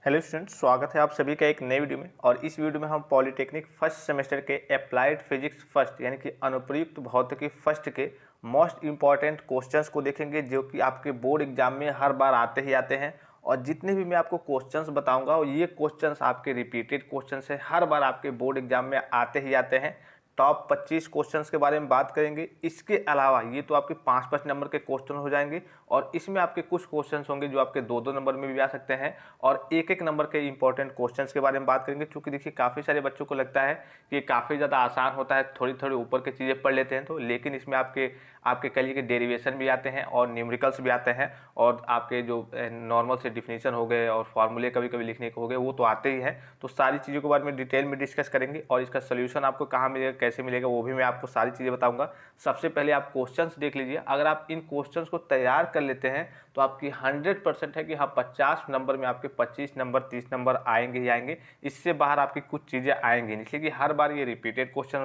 Hello students, स्वागत है आप सभी का एक नई वीडियो में। और इस वीडियो में हम पॉलिटेक्निक फर्स्ट सेमेस्टर के अप्लाइड फिजिक्स फर्स्ट यानी कि अनुप्रयुक्त भौतिकी फर्स्ट के मोस्ट इम्पॉर्टेंट क्वेश्चंस को देखेंगे, जो कि आपके बोर्ड एग्जाम में हर बार आते ही आते हैं। और जितने भी मैं आपको क्वेश्चंस बताऊंगा ये क्वेश्चंस आपके रिपीटेड क्वेश्चंस है, हर बार आपके बोर्ड एग्जाम में आते ही आते हैं। टॉप 25 क्वेश्चंस के बारे में बात करेंगे। इसके अलावा ये तो आपके 5-5 नंबर के क्वेश्चन हो जाएंगे, और इसमें आपके कुछ क्वेश्चंस होंगे जो आपके 2-2 नंबर में भी आ सकते हैं, और एक नंबर के इंपॉर्टेंट क्वेश्चंस के बारे में बात करेंगे। क्योंकि देखिए काफ़ी सारे बच्चों को लगता है कि काफ़ी ज़्यादा आसान होता है, थोड़ी थोड़ी ऊपर की चीज़ें पढ़ लेते हैं तो, लेकिन इसमें आपके आपके कल के डेरिवेशन भी आते हैं और न्यूमेरिकल्स भी आते हैं, और आपके जो नॉर्मल से डिफिनीशन हो गए और फार्मूले कभी कभी लिखने को हो गए वो तो आते ही हैं। तो सारी चीज़ों के बारे में डिटेल में डिस्कस करेंगे, और इसका सोल्यूशन आपको कहाँ मिलेगा, कैसे मिलेगा, वो भी मैं आपको सारी चीज़ें बताऊंगा। सबसे पहले आप क्वेश्चंस देख लीजिए। अगर आप इन क्वेश्चंस को तैयार कर लेते हैं तो आपकी 100% है कि हाँ 50 नंबर में आपके 25 नंबर 30 नंबर आएंगे ही आएंगे। इससे बाहर आपकी कुछ चीज़ें आएंगी नहीं, इसलिए कि हर बार ये रिपीटेड क्वेश्चन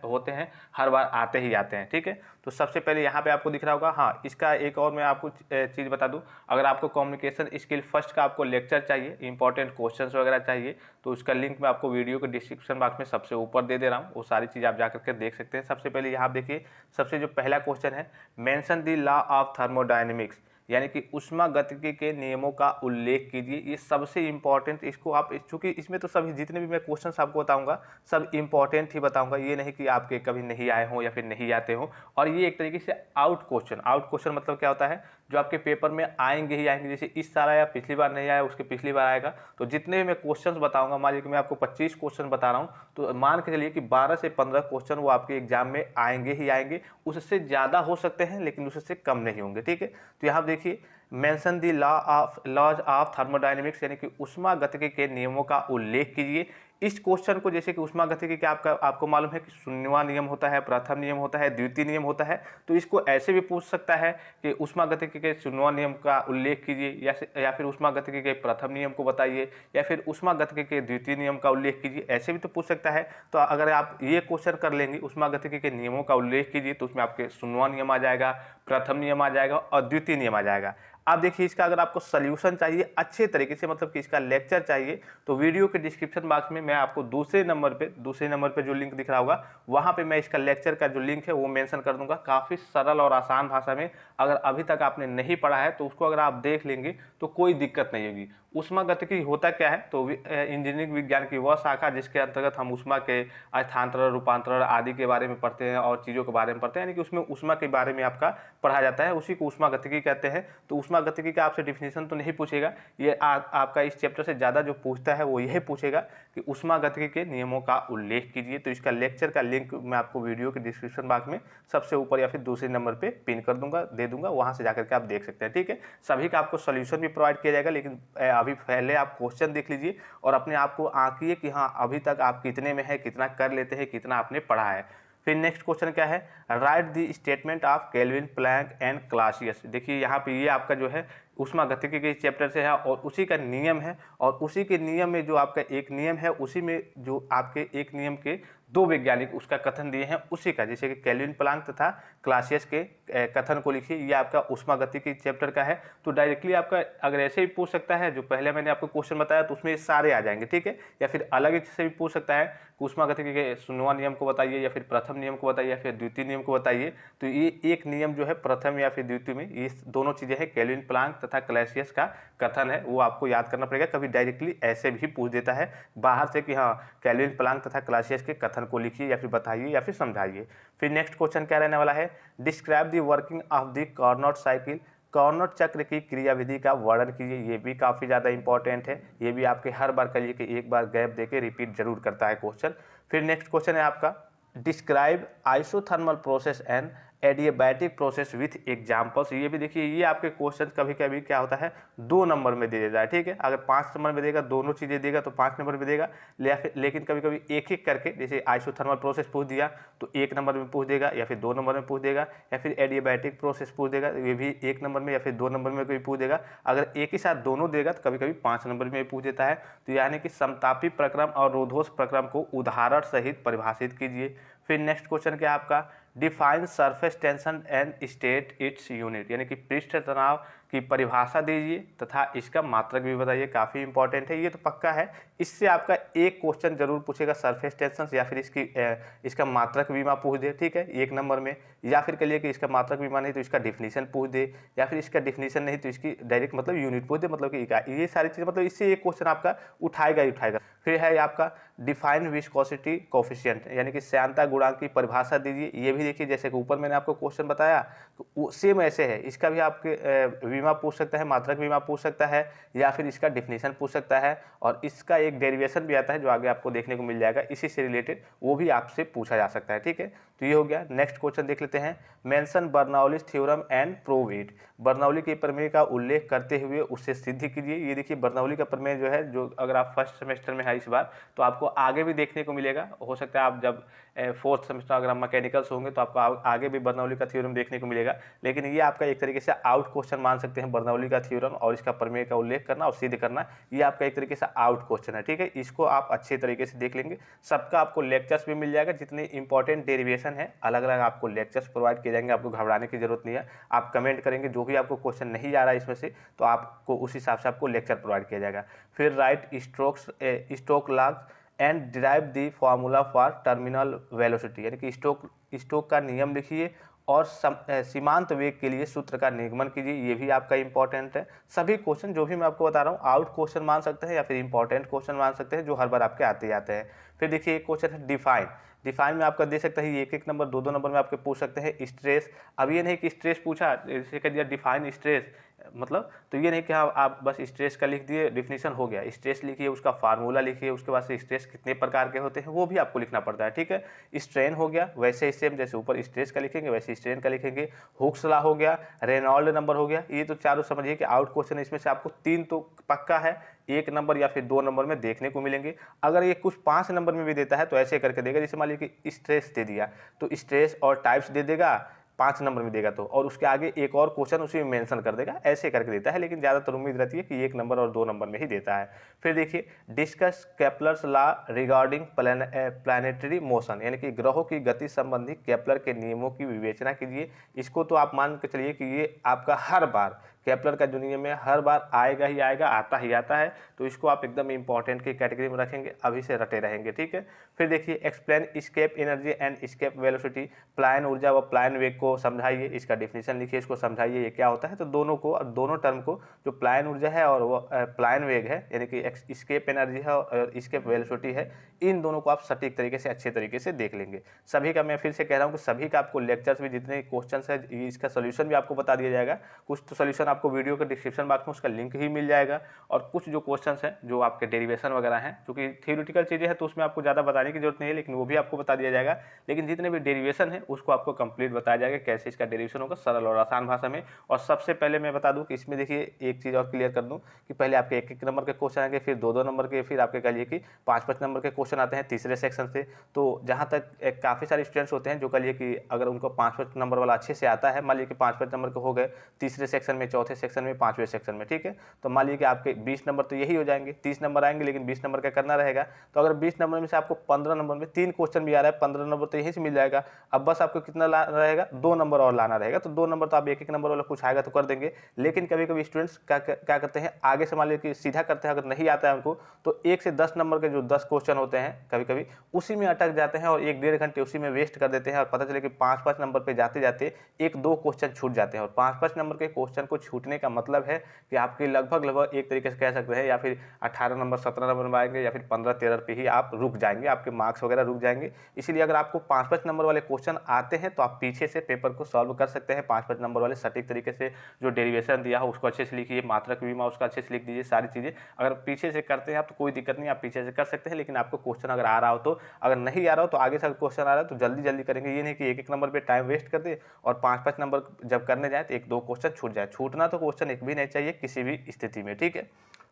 होते हैं, हर बार आते ही आते हैं। ठीक है, तो सबसे पहले यहाँ पे आपको दिख रहा होगा। हाँ, इसका एक और मैं आपको चीज़ बता दूँ। अगर आपको कम्युनिकेशन स्किल फर्स्ट का आपको लेक्चर चाहिए, इंपॉर्टेंट क्वेश्चंस वगैरह चाहिए, तो उसका लिंक मैं आपको वीडियो के डिस्क्रिप्शन बॉक्स में सबसे ऊपर दे दे रहा हूँ। वो सारी चीज़ आप जाकर के देख सकते हैं। सबसे पहले यहाँ देखिए, सबसे जो पहला क्वेश्चन है, mention the law of thermodynamics, यानी कि उष्मागतिकी के नियमों का उल्लेख कीजिए। ये सबसे इंपॉर्टेंट, इसको आप, चूंकि इसमें तो सभी जितने भी मैं क्वेश्चंस आपको बताऊंगा सब इंपॉर्टेंट ही बताऊंगा, ये नहीं कि आपके कभी नहीं आए हों या फिर नहीं आते हों। और ये एक तरीके से आउट क्वेश्चन मतलब क्या होता है, जो आपके पेपर में आएंगे ही आएंगे। जैसे इस साल आया, पिछली बार नहीं आया, उसके पिछली बार आएगा। तो जितने भी मैं क्वेश्चंस बताऊंगा, मान लीजिए कि मैं आपको 25 क्वेश्चन बता रहा हूँ, तो मान के चलिए कि 12 से 15 क्वेश्चन वो आपके एग्जाम में आएंगे ही आएंगे। उससे ज़्यादा हो सकते हैं लेकिन उससे कम नहीं होंगे। ठीक है, तो यहाँ देखिए, mention the laws of thermodynamics, यानी कि उष्मागतिकी के नियमों का उल्लेख कीजिए। इस क्वेश्चन को, जैसे कि उष्मागतिकी का आपको मालूम है कि शून्यवां नियम होता है, प्रथम नियम होता है, द्वितीय नियम होता है। तो इसको ऐसे भी पूछ सकता है कि उष्मागतिकी के शून्यवां नियम का उल्लेख कीजिए, या फिर उष्मागतिकी के प्रथम नियम को बताइए, या फिर उष्मागतिकी के द्वितीय नियम का उल्लेख कीजिए। ऐसे भी तो पूछ सकता है। तो अगर आप ये क्वेश्चन कर लेंगे, उष्मागतिकी के नियमों का उल्लेख कीजिए, तो उसमें आपके शून्यवां नियम आ जाएगा, प्रथम नियम आ जाएगा और द्वितीय नियम आ जाएगा। अब देखिए, इसका अगर आपको सॉल्यूशन चाहिए अच्छे तरीके से, मतलब कि इसका लेक्चर चाहिए, तो वीडियो के डिस्क्रिप्शन बॉक्स में मैं आपको दूसरे नंबर पे जो लिंक दिख रहा होगा, वहां पे मैं इसका लेक्चर का जो लिंक है वो मेंशन कर दूंगा, काफ़ी सरल और आसान भाषा में। अगर अभी तक आपने नहीं पढ़ा है तो उसको अगर आप देख लेंगे तो कोई दिक्कत नहीं होगी। उष्मागतिकी होता क्या है, तो इंजीनियरिंग विज्ञान की वह शाखा जिसके अंतर्गत हम उष्मा के स्थानांतरण, रूपांतरण आदि के बारे में पढ़ते हैं और चीज़ों के बारे में पढ़ते हैं, यानी कि उसमें उष्मा के बारे में आपका पढ़ा जाता है, उसी को उष्मागतिकी कहते हैं। तो उष्मागतिकी का आपसे डिफिनीशन तो नहीं पूछेगा, ये आपका इस चैप्टर से ज़्यादा जो पूछता है वो यही पूछेगा कि उष्मागतिकी के नियमों का उल्लेख कीजिए। तो इसका लेक्चर का लिंक मैं आपको वीडियो के डिस्क्रिप्शन बॉक्स में सबसे ऊपर या फिर दूसरे नंबर पे पिन कर दूंगा, दे दूंगा, वहां से जाकर के आप देख सकते हैं। ठीक है, सभी का आपको सोल्यूशन भी प्रोवाइड किया जाएगा, लेकिन अभी पहले आप क्वेश्चन देख लीजिए और अपने आप को आंकिए कि हाँ अभी तक आप कितने में है, कितना कर लेते हैं, कितना आपने पढ़ा है। फिर नेक्स्ट क्वेश्चन क्या है, write the statement of Kelvin, Planck and Clausius. देखिए यहाँ पे ये आपका जो है उष्मागतिकी के चैप्टर से है और उसी का नियम है, और उसी के नियम में जो आपका एक नियम है, उसी में जो आपके एक नियम के दो वैज्ञानिक उसका कथन दिए हैं, उसी का, जैसे कि केल्विन प्लैंक तथा क्लासियस के कथन को लिखिए। ये आपका उष्मागतिकी चैप्टर का है। तो डायरेक्टली आपका अगर ऐसे भी पूछ सकता है, जो पहले मैंने आपको क्वेश्चन बताया तो उसमें सारे आ जाएंगे। ठीक है, या फिर अलग से भी पूछ सकता है कि उष्मागतिकी के शून्यवां नियम को बताइए, या फिर प्रथम नियम को बताइए, या फिर द्वितीय नियम को बताइए। तो ये एक नियम जो है प्रथम या फिर द्वितीय में, ये दोनों चीजें हैं, केल्विन प्लैंक तथा क्लासियस का कथन है, वो आपको याद करना पड़ेगा। कभी डायरेक्टली ऐसे भी पूछ देता है बाहर से कि हाँ केल्विन प्लैंक तथा क्लासियस के कथन को लिखिए, या फिर बताइए, या फिर समझाइए। फिर नेक्स्ट क्वेश्चन क्या रहने वाला है, describe the working of the Carnot cycle, Carnot चक्र की क्रियाविधि का वर्णन कीजिए। ये भी काफ़ी ज़्यादा इंपॉर्टेंट है, ये भी आपके हर बार करिए कि एक बार गैप देके रिपीट जरूर करता है क्वेश्चन। फिर नेक्स्ट क्वेश्चन है आपका, describe isothermal process and adiabatic process with examples. ये भी देखिए, ये आपके क्वेश्चन कभी कभी क्या होता है 2 नंबर में दे देता है। ठीक है, अगर 5 नंबर में देगा, दोनों चीज़ें देगा तो 5 नंबर में देगा, लेकिन कभी कभी एक एक करके, जैसे आइसोथर्मल प्रोसेस पूछ दिया तो 1 नंबर में पूछ देगा, या फिर 2 नंबर में पूछ देगा, या फिर एडियाबैटिक प्रोसेस पूछ देगा, ये भी 1 नंबर में या फिर 2 नंबर में कोई पूछ देगा। अगर एक ही साथ दोनों देगा तो कभी कभी 5 नंबर में पूछ देता है। तो यानी कि समतापी प्रक्रम और रोधोष प्रक्रम को उदाहरण सहित परिभाषित कीजिए। फिर नेक्स्ट क्वेश्चन क्या आपका, define surface tension and state its unit, यानी कि पृष्ठ तनाव की परिभाषा दीजिए तथा इसका मात्रक भी बताइए। काफ़ी इंपॉर्टेंट है, ये तो पक्का है। इससे आपका एक क्वेश्चन जरूर पूछेगा सरफेस टेंशन या फिर इसका मात्रक बीमा पूछ दे, ठीक है, 1 नंबर में। या फिर कहिए कि इसका मात्रक बीमा नहीं तो इसका डिफिनीशन पूछ दे, या फिर इसका डिफिनीशन नहीं तो इसकी डायरेक्ट मतलब यूनिट पूछ दे, मतलब कि इकाई। ये सारी चीज़ें मतलब इससे एक क्वेश्चन आपका उठाएगा ही उठाएगा। फिर है आपका डिफाइन विस्कोसिटी कोफिशिएंट, यानी कि श्यानता गुणांक की परिभाषा दीजिए। ये भी देखिए जैसे कि ऊपर मैंने आपको क्वेश्चन बताया तो सेम ऐसे है, इसका भी आपके बीमा पूछ सकता है, मात्रक बीमा पूछ सकता है, या फिर इसका डिफिनीशन पूछ सकता है, और इसका एक डेरिवेशन भी आता है जो आगे आपको देखने को मिल जाएगा इसी से रिलेटेड, वो भी आपसे पूछा जा सकता है, ठीक है। तो ये हो गया। नेक्स्ट क्वेश्चन देख लेते हैं, mention Bernoulli's theorem and prove it. Bernoulli के प्रमेय का उल्लेख करते हुए उसे सिद्ध कीजिए। ये देखिए बर्नौली का प्रमेय जो है, जो अगर आप फर्स्ट सेमेस्टर में है इस बार, तो आपको आगे भी देखने को मिलेगा। हो सकता है आप जब फोर्थ सेमेस्टर अगर आप मैकेनिकल्स होंगे तो आपको आगे भी बर्नौली का थ्योरम देखने को मिलेगा। लेकिन ये आपका एक तरीके से आउट क्वेश्चन मान सकते हैं, बर्नौली का थ्योरम और इसका प्रमेय का उल्लेख करना और सिद्ध करना, ये आपका एक तरीके से आउट क्वेश्चन है, ठीक है। इसको आप अच्छे तरीके से देख लेंगे। सबका आपको लेक्चर्स भी मिल जाएगा, जितने इंपॉर्टेंट डेरिवेशन है अलग अलग आपको लेक्चर्स प्रोवाइड किए जाएंगे। आपको घबराने की जरूरत नहीं है। आप कमेंट करेंगे जो भी आपको क्वेश्चन नहीं आ रहा है इसमें से, तो आपको उस हिसाब से आपको लेक्चर प्रोवाइड किया जाएगा। फिर right stroke loss and derive the formula for terminal velocity, यानी कि स्टोक का नियम लिखिए और सीमांत वेग के लिए सूत्र का निगमन कीजिए। ये भी आपका इंपॉर्टेंट है। सभी क्वेश्चन जो भी मैं आपको बता रहा हूँ आउट क्वेश्चन मान सकते हैं या फिर इंपॉर्टेंट क्वेश्चन मान सकते हैं, जो हर बार आपके आते जाते हैं। फिर देखिए एक क्वेश्चन है डिफाइन। डिफाइन में आपका दे सकता है 1-1 नंबर, 2-2 नंबर में आपके पूछ सकते हैं। स्ट्रेस, अब ये नहीं कि स्ट्रेस पूछा जैसे कह दिया डिफाइन स्ट्रेस, मतलब तो ये नहीं कि हाँ आप बस स्ट्रेस का लिख दिए, डिफिनीशन हो गया। स्ट्रेस लिखिए, उसका फार्मूला लिखिए, उसके बाद से स्ट्रेस कितने प्रकार के होते हैं वो भी आपको लिखना पड़ता है, ठीक है। स्ट्रेन हो गया, वैसे ही सेम जैसे ऊपर स्ट्रेस का लिखेंगे वैसे स्ट्रेन का लिखेंगे। हुक्स लॉ हो गया, रेनॉल्ड नंबर हो गया। ये तो चारों समझिए कि आउट क्वेश्चन है। इसमें से आपको 3 तो पक्का है, 1 नंबर या फिर 2 नंबर में देखने को मिलेंगे। अगर ये कुछ 5 नंबर में भी देता है तो ऐसे करके देगा, जैसे मान लीजिए कि स्ट्रेस दे दिया तो स्ट्रेस और टाइप्स दे देगा 5 नंबर में देगा तो, और उसके आगे एक और क्वेश्चन उसी में मेंशन कर देगा, ऐसे करके देता है। लेकिन ज़्यादातर उम्मीद रहती है कि 1 नंबर और 2 नंबर में ही देता है। फिर देखिए discuss Kepler's law regarding planetary motion, यानी कि ग्रहों की गति संबंधी केपलर के नियमों की विवेचना कीजिए। इसको तो आप मान के चलिए कि ये आपका हर बार केपलर का जो नियम है हर बार आएगा ही आएगा, आता ही आता है। तो इसको आप एकदम इंपॉर्टेंट की कैटेगरी में रखेंगे, अभी से रटे रहेंगे, ठीक है। फिर देखिए explain escape energy and escape velocity, प्लायन ऊर्जा व प्लायन वेग को समझाइए, इसका डिफिनीशन लिखिए, इसको समझाइए ये क्या होता है। तो दोनों टर्म को, जो प्लायन ऊर्जा है और वो प्लायन वेग है, यानी कि स्केप एनर्जी है और स्केप वेलोसिटी है, इन दोनों को आप सटीक तरीके से अच्छे तरीके से देख लेंगे। सभी का मैं फिर से कह रहा हूँ कि सभी का आपको लेक्चर्स भी, जितने क्वेश्चन है इसका सोल्यूशन भी आपको बता दिया जाएगा। कुछ तो सोल्यूशन आपको वीडियो के डिस्क्रिप्शन बॉक्स में उसका लिंक ही मिल जाएगा, और कुछ जो क्वेश्चंस हैं जो आपके डेरिवेशन वगैरह हैं, क्योंकि थ्योरेटिकल चीज़ें हैं तो उसमें आपको ज़्यादा बताने की जरूरत नहीं है, लेकिन वो भी आपको बता दिया जाएगा। लेकिन जितने भी डेरिवेशन है उसको आपको कंप्लीट बताया जाएगा कैसे इसका डेरिवेशन होगा सरल और आसान भाषा में। और सबसे पहले मैं बता दूं कि इसमें देखिए एक चीज़ और क्लियर कर दूं कि पहले आपके 1-1 नंबर के क्वेश्चन आएंगे, फिर 2-2 नंबर के, फिर आपके कह लिए कि 5-5 नंबर के क्वेश्चन आते हैं तीसरे सेक्शन से। तो जहाँ तक काफ़ी सारे स्टूडेंट्स होते हैं जो कह लिए कि अगर उनको 5-5 नंबर वाला अच्छे से आता है, मान लीजिए कि 5-5 नंबर के हो गए तीसरे सेक्शन में, चौथे सेक्शन में, 5वें सेक्शन में, ठीक है। तो मान लीजिए कि आपके 20 नंबर तो यही हो जाएंगे, 30 नंबर आएंगे, लेकिन 20 नंबर का करना रहेगा। तो अगर 20 नंबर में से आपको 15 नंबर में 3 क्वेश्चन भी आ रहा है, 15 नंबर तो यहीं से मिल जाएगा। अब बस आपको कितना रहेगा, 2 नंबर और लाना रहेगा। तो 2 नंबर तो आप 1-1 नंबर वाला कुछ आएगा तो कर देंगे। लेकिन कभी कभी स्टूडेंट्स क्या करते हैं, आगे से मान लीजिए कि सीधा करते हैं, अगर नहीं आता है उनको तो 1 से 10 नंबर के जो 10 क्वेश्चन होते हैं कभी कभी उसी में अटक जाते हैं और 1-1.5 घंटे उसी में वेस्ट कर देते हैं। और पता चले कि 5-5 नंबर पे जाते जाते 1-2 क्वेश्चन छूट जाते हैं। और 5-5 नंबर के क्वेश्चन को छूटने का मतलब है कि आपके लगभग एक तरीके से कह सकते हैं, या फिर 18 नंबर 17 नंबर में आएंगे, या फिर 15-13 पे ही आप रुक जाएंगे, आपके मार्क्स वगैरह रुक जाएंगे। इसीलिए अगर आपको 5-5 नंबर वाले क्वेश्चन आते हैं तो आप पीछे से पेपर को सॉल्व कर सकते हैं 5-5 नंबर वाले सटीक तरीके से। जो डेरिवेशन दिया हो उसको अच्छे से लिखिए, मात्रक बीमा उसका अच्छे से लिख दीजिए, सारी चीज़ें अगर पीछे से करते हैं आप तो कोई दिक्कत नहीं, आप पीछे से कर सकते हैं। लेकिन आपको क्वेश्चन अगर आ रहा हो तो, अगर नहीं आ रहा हो तो आगे से क्वेश्चन आ रहा है तो जल्दी जल्दी करेंगे। ये नहीं कि 1-1 नंबर पर टाइम वेस्ट कर दे और 5-5 नंबर जब करने जाए तो 1-2 क्वेश्चन छूट जाए। छूटना तो क्वेश्चन एक भी नहीं चाहिए किसी भी स्थिति में, ठीक है।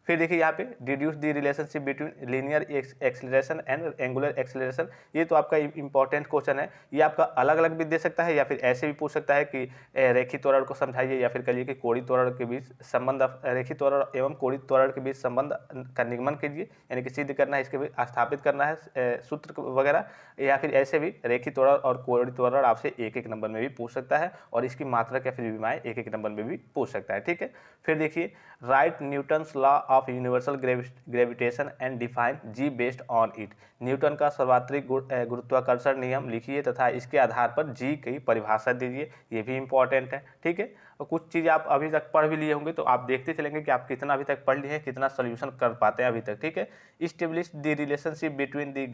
फिर देखिए यहाँ पे deduce the relationship between linear acceleration and angular acceleration, ये तो आपका इंपॉर्टेंट क्वेश्चन है। ये आपका अलग अलग भी दे सकता है या फिर ऐसे भी पूछ सकता है कि रेखी त्वरण को समझाइए, या फिर कहिए कि कोणीय त्वरण के बीच संबंध, रेखी त्वरण एवं कोणीय त्वरण के बीच संबंध का निगमन कीजिए, यानी कि सिद्ध करना है, इसके भी स्थापित करना है सूत्र वगैरह, या फिर ऐसे भी रेखी त्वरण और कोणीय त्वरण आपसे एक एक नंबर में भी पूछ सकता है, और इसकी मात्रक या फिर विमाएं एक एक नंबर में भी पूछ सकता है। ठीक है, फिर देखिए write Newton's law of universal gravitation and define G based on it, Newton का सर्वात्रिक गुरुत्वाकर्षण नियम लिखिए तथा इसके आधार पर जी की परिभाषा दीजिए, ये भी इंपॉर्टेंट है। ठीक है, और कुछ चीज़ आप अभी तक पढ़ भी लिए होंगे, तो आप देखते चलेंगे कि आप कितना अभी तक पढ़ लिए हैं, कितना सोल्यूशन कर पाते हैं अभी तक। ठीक है, establish the relationship between the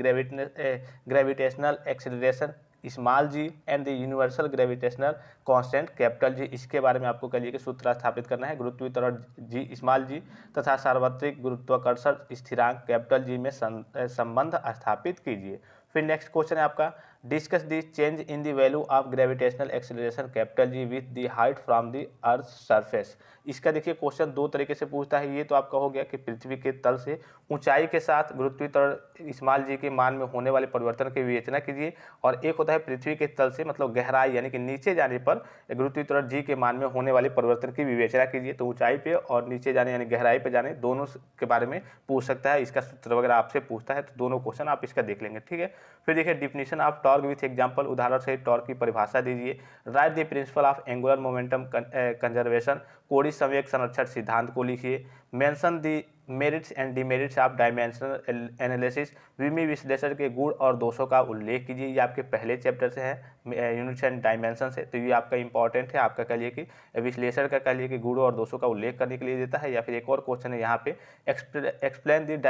gravitational acceleration small g and the universal gravitational constant capital G, इसके बारे में आपको कहिए कि सूत्र स्थापित करना है, गुरुत्वीय त्वरण जी स्मॉल जी तथा सार्वत्रिक गुरुत्वाकर्षण स्थिरांक कैपिटल जी में संबंध स्थापित कीजिए। फिर नेक्स्ट क्वेश्चन है आपका discuss the change in the value of gravitational acceleration capital G with the height from the earth surface. इसका देखिए क्वेश्चन दो तरीके से पूछता है। ये तो आपका हो गया कि पृथ्वी के तल से ऊंचाई के साथ गुरुत्वीय त्वरण स्मॉल जी के मान में होने वाले परिवर्तन की विवेचना कीजिए, और एक होता है पृथ्वी के तल से मतलब गहराई यानी कि नीचे जाने पर गुरुत्वीय त्वरण जी के मान में होने वाले परिवर्तन की विवेचना कीजिए। तो ऊंचाई पे और नीचे जाने यानी गहराई पे जाने दोनों के बारे में पूछ सकता है, इसका सूत्र वगैरह आपसे पूछता है, तो दोनों क्वेश्चन आप इसका देख लेंगे। ठीक है, फिर देखिए definition of torque with example, उदाहरण से टॉर्क की परिभाषा दीजिए। Write the principle of angular momentum conservation, कोणीय संवेग संरक्षण सिद्धांत को लिखिए। Mention the merits and demerits of dimensional analysis, विमीय विश्लेषण के गुण और दोषों का उल्लेख कीजिए। ये आपके पहले चैप्टर से है यूनिट्स एंड डायमेंशन से, तो ये आपका इंपॉर्टेंट है। आपका कह लिए कि विश्लेषण का कह लिए कि गुण और दोषों का उल्लेख करने के लिए देता है। या फिर एक और क्वेश्चन है यहाँ पे explain the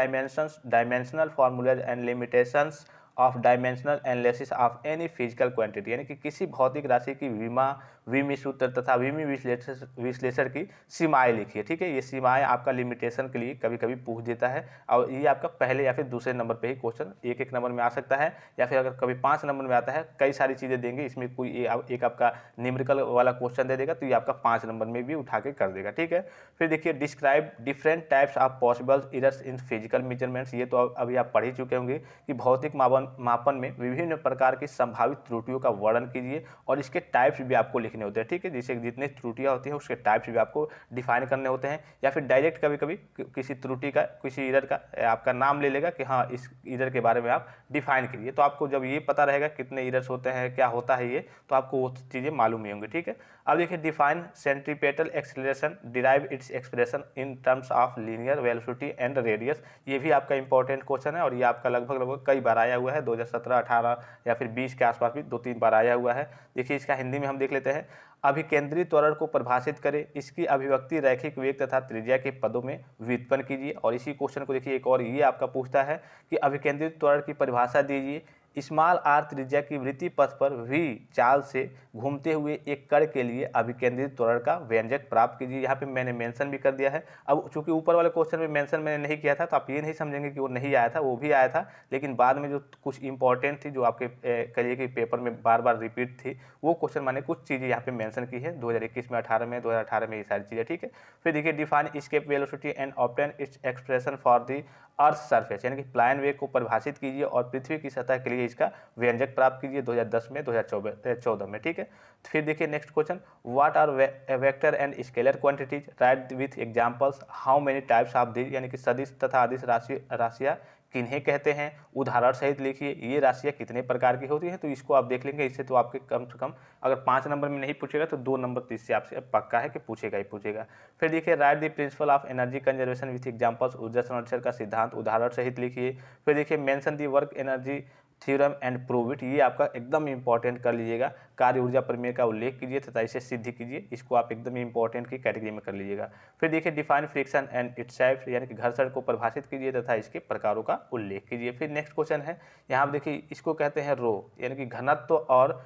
dimensional formulas and limitations of dimensional analysis of any physical quantity, यानी कि किसी भौतिक राशि की विमीय सूत्र तथा विमीय विश्लेषण की सीमाएं लिखिए। ठीक है, ये सीमाएं आपका लिमिटेशन के लिए कभी कभी पूछ देता है, और ये आपका पहले या फिर दूसरे नंबर पे ही क्वेश्चन एक एक नंबर में आ सकता है, या फिर अगर कभी 5 नंबर में आता है, कई सारी चीज़ें देंगे, इसमें कोई एक आपका न्यूमेरिकल वाला क्वेश्चन दे देगा, तो ये आपका 5 नंबर में भी उठा के कर देगा। ठीक है, फिर देखिए describe different types of possible errors in physical measurements, ये तो अभी आप पढ़ ही चुके होंगे कि भौतिक मापन में विभिन्न प्रकार की संभावित त्रुटियों का वर्णन कीजिए, और इसके टाइप्स भी आपको लिखने होते हैं। ठीक है, जैसे जितने त्रुटियां होती हैं उसके टाइप्स भी आपको डिफाइन करने होते हैं, या फिर डायरेक्ट कभी कभी किसी त्रुटि का किसी एरर का आपका नाम ले लेगा कि हाँ इस एरर के बारे में आप डिफाइन कीजिए। तो आपको जब ये पता रहेगा कितने एरर्स होते हैं, क्या होता है ये, तो आपको वो चीज़ें मालूम ही होंगी। ठीक है, अब देखिए define centripetal acceleration, derive its expression in terms of linear velocity and radius, ये भी आपका इंपॉर्टेंट क्वेश्चन है, और ये आपका लगभग कई बार आया हुआ है, 2017, 18 या फिर 20 के आसपास भी 2-3 बार आया हुआ है। देखिए इसका हिंदी में हम देख लेते हैं। अभिकेंद्रित त्वरण को परिभाषित करें, इसकी अभिव्यक्ति रैखिक वेग तथा त्रिज्या के पदों में व्युत्पन्न कीजिए। और इसी क्वेश्चन को देखिए एक और ये आपका पूछता है कि अभिकेंद्रित त्वरण की परिभाषा दीजिए। स्मॉल आर त्रिज्या की वृत्ति पथ पर v चाल से घूमते हुए एक कण के लिए अभिकेंद्रित त्वरण का व्यंजक प्राप्त कीजिए। यहाँ पे मैंने मेंशन भी कर दिया है। अब चूंकि ऊपर वाले क्वेश्चन में मेंशन मैंने नहीं किया था, तो आप ये नहीं समझेंगे कि वो नहीं आया था, वो भी आया था, लेकिन बाद में जो कुछ इंपॉर्टेंट थी जो आपके करिए कि पेपर में बार बार रिपीट थी, वो क्वेश्चन मैंने कुछ चीज़ें यहाँ पे मेंशन की है 2021 में, 18 में, 2018 में, ये सारी चीज़ें। ठीक है, फिर देखिए define escape velocity and obtain its expression for the earth surface, यानी कि प्लान वेग को परिभाषित कीजिए और पृथ्वी की सतह के लिए इसका व्यंजक प्राप्त कीजिए 2010 में, 2014 में। ठीक है, फिर देखिए next question what are vector and scalar quantities, write with examples how many types of these, यानी कि सदिश तथा अदिश राशियाँ किन्हें कहते हैं, उदाहरण सहित लिखिए। ये राशियाँ कितने प्रकार की होती हैं, तो इसको आप देख लेंगे। इससे तो आपके कम से कम अगर 5 नंबर में नहीं पूछेगा तो 2 नंबर तो इससे आपसे पक्का है कि पूछेगा ही पूछेगा। फिर देखिए right the principle of energy conservation with examples, ऊर्जा संरक्षण का सिद्धांत उदाहरण सहित लिखिए। फिर देखिए mention the work energy theorem and prove it, ये आपका एकदम इंपॉर्टेंट कर लीजिएगा। कार्य ऊर्जा प्रमेय का उल्लेख कीजिए तथा इसे सिद्ध कीजिए, इसको आप एकदम इंपॉर्टेंट की कैटेगरी में कर लीजिएगा। फिर देखिए define friction and its types, यानी कि घर्षण को परिभाषित कीजिए तथा इसके प्रकारों का उल्लेख कीजिए। फिर नेक्स्ट क्वेश्चन है, यहाँ आप देखिए इसको कहते हैं रो, यानी कि घनत्व और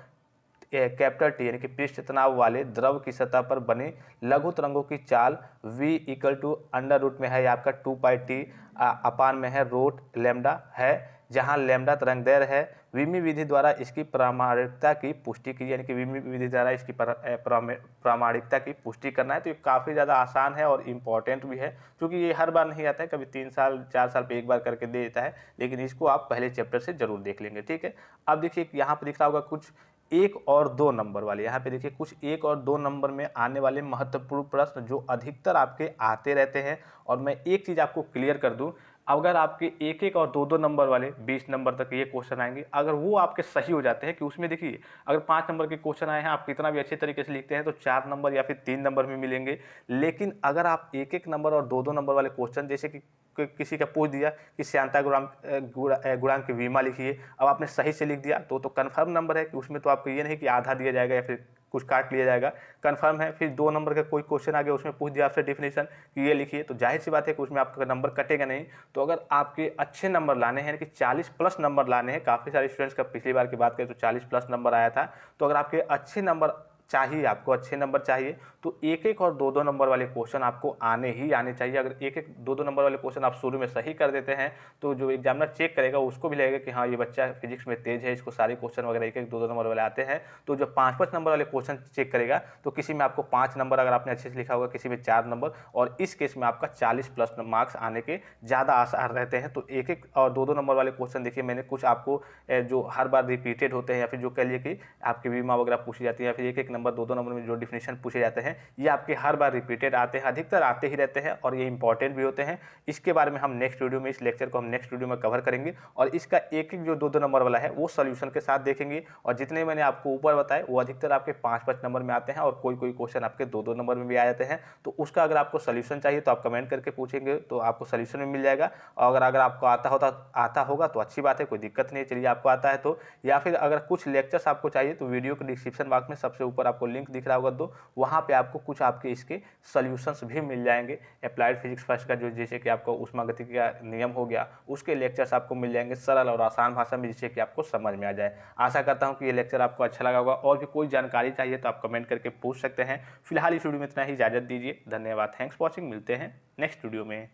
कैपिटल टी यानी कि पृष्ठ तनाव वाले द्रव की सतह पर बने लघु तरंगों की चाल v equal to under root में है आपका 2 पाई टी अपान में है रूट लैम्डा है जहां लैम्ब्डा तरंगदैर्घ्य है, वीमी विधि द्वारा इसकी प्रामाणिकता की पुष्टि की, यानी कि वीमी विधि द्वारा इसकी प्रामाणिकता की पुष्टि करना है। तो ये काफ़ी ज़्यादा आसान है और इम्पॉर्टेंट भी है, क्योंकि ये हर बार नहीं आता है, कभी 3 साल 4 साल पे एक बार करके दे देता है, लेकिन इसको आप पहले चैप्टर से जरूर देख लेंगे। ठीक है, अब देखिए यहाँ पे दिख रहा होगा कुछ 1 और 2 नंबर वाले, यहाँ पे देखिए कुछ 1 और 2 नंबर में आने वाले महत्वपूर्ण प्रश्न जो अधिकतर आपके आते रहते हैं। और मैं एक चीज़ आपको क्लियर कर दूं, अगर आपके 1-1 और 2-2 नंबर वाले 20 नंबर तक ये क्वेश्चन आएंगे, अगर वो आपके सही हो जाते हैं कि उसमें देखिए अगर 5 नंबर के क्वेश्चन आए हैं, आप कितना भी अच्छे तरीके से लिखते हैं तो 4 नंबर या फिर 3 नंबर में मिलेंगे। लेकिन अगर आप 1-1 नंबर और 2-2 नंबर वाले क्वेश्चन, जैसे कि किसी का पूछ दिया कि श्यानता गुणांक की विमा लिखिए, अब आपने सही से लिख दिया तो कंफर्म नंबर है कि उसमें तो आपको ये नहीं कि आधा दिया जाएगा या फिर कुछ काट लिया जाएगा, कंफर्म है। फिर 2 नंबर का कोई क्वेश्चन आ गया, उसमें पूछ दिया आपसे डेफिनेशन कि ये लिखिए, तो जाहिर सी बात है कि उसमें आपका नंबर कटेगा नहीं। तो अगर आपके अच्छे नंबर लाने हैं कि 40 प्लस नंबर लाने हैं, काफ़ी सारे स्टूडेंट्स का पिछली बार की बात करें तो 40 प्लस नंबर आया था, तो अगर आपके अच्छे नंबर चाहिए, आपको अच्छे नंबर चाहिए, तो 1-1 और 2-2 नंबर वाले क्वेश्चन आपको आने ही आने चाहिए। अगर 1-1 2-2 नंबर वाले क्वेश्चन आप शुरू में सही कर देते हैं तो जो एग्जामिनर चेक करेगा उसको भी लगेगा कि हाँ ये बच्चा फिजिक्स में तेज है, इसको सारे क्वेश्चन वगैरह 1-1 2-2 नंबर वाले आते हैं। तो जो 5-5 नंबर वाले क्वेश्चन चेक करेगा तो किसी में आपको 5 नंबर अगर आपने अच्छे से लिखा होगा, किसी में 4 नंबर, और इस केस में आपका 40 प्लस मार्क्स आने के ज़्यादा आसार रहते हैं। तो 1-1 और 2-2 नंबर वाले क्वेश्चन देखिए, मैंने कुछ आपको जो हर बार रिपीटेड होते हैं या फिर जो कह लिए कि आपकी बीमा वगैरह पूछी जाती है, या फिर 1-1 नंबर 2-2 नंबर में जो डिफिनेशन पूछे जाते हैं, ये आपके हर बार रिपीटेड आते हैं, अधिकतर आते ही रहते हैं और ये इंपॉर्टेंट भी होते हैं। इसके बारे में हम नेक्स्ट वीडियो में, इस लेक्चर को हम नेक्स्ट वीडियो में कवर करेंगे और इसका 1-1 जो 2-2 नंबर वाला है वो सॉल्यूशन के साथ देखेंगे। और जितने मैंने आपको ऊपर बताए वो अधिकतर आपके 5-5 नंबर में आते हैं और कोई कोई क्वेश्चन आपके 2-2 नंबर में भी आ जाते हैं। तो उसका अगर आपको सॉल्यूशन चाहिए तो आप कमेंट करके पूछेंगे तो आपको सॉल्यूशन भी मिल जाएगा। और अगर आपको आता होगा तो अच्छी बात है, कोई दिक्कत नहीं है, चलिए आपको आता है तो। या फिर अगर कुछ लेक्चर्स आपको चाहिए तो वीडियो के डिस्क्रिप्शन बॉक्स में सबसे ऊपर आपको लिंक दिख रहा होगा, तो वहाँ पे आपको कुछ आपके इसके सॉल्यूशंस भी मिल जाएंगे। अप्लाइड फिजिक्स फर्स्ट का जो, जैसे कि आपको ऊष्मागतिकी का नियम हो गया, उसके लेक्चर्स आपको मिल जाएंगे सरल और आसान भाषा में, जिससे कि आपको समझ में आ जाए। आशा करता हूँ कि ये लेक्चर आपको अच्छा लगा होगा। और भी कोई जानकारी चाहिए तो आप कमेंट करके पूछ सकते हैं। फिलहाल इस वीडियो में इतना ही, इजाजत दीजिए, धन्यवाद, थैंक्स फॉर वॉचिंग, मिलते हैं नेक्स्ट वीडियो में।